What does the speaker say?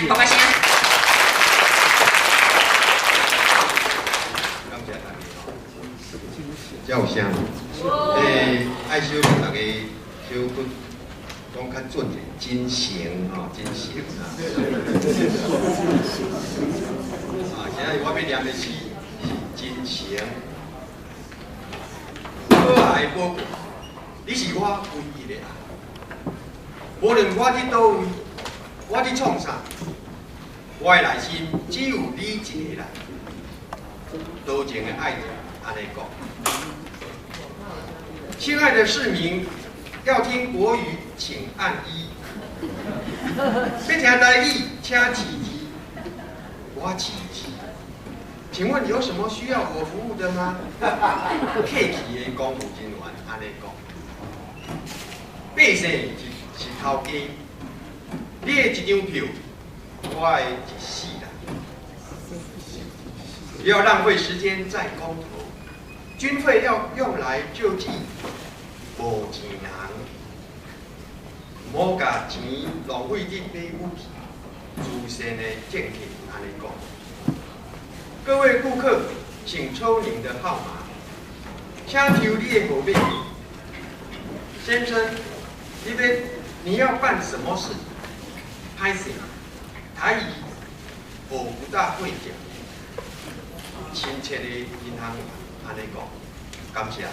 爸爸先。感谢大家吼，才有声。爱小大家小骨讲较准者，真诚吼，真诚啊。现在我要念的是真诚。可爱宝贝，你是我唯一的爱。无论我伫倒位，我伫创啥，我的内心只有你一个人。多情的爱人安尼讲。亲爱的市民，要听国语请按一，要听台语请起一，我起一。请问有什么需要我服务的吗？客气的公务人员安尼讲，百姓是头家，你的一张票，我的一世人。不要浪费时间在公投，军费要用来救济无钱人，莫把钱浪费伫买武器、自身的政客安尼讲。各位顾客，请抽您的号码，请抽你的号码。先生，你要办什么事？拍谁？台语我不大会讲。亲切的银行安尼讲，感谢。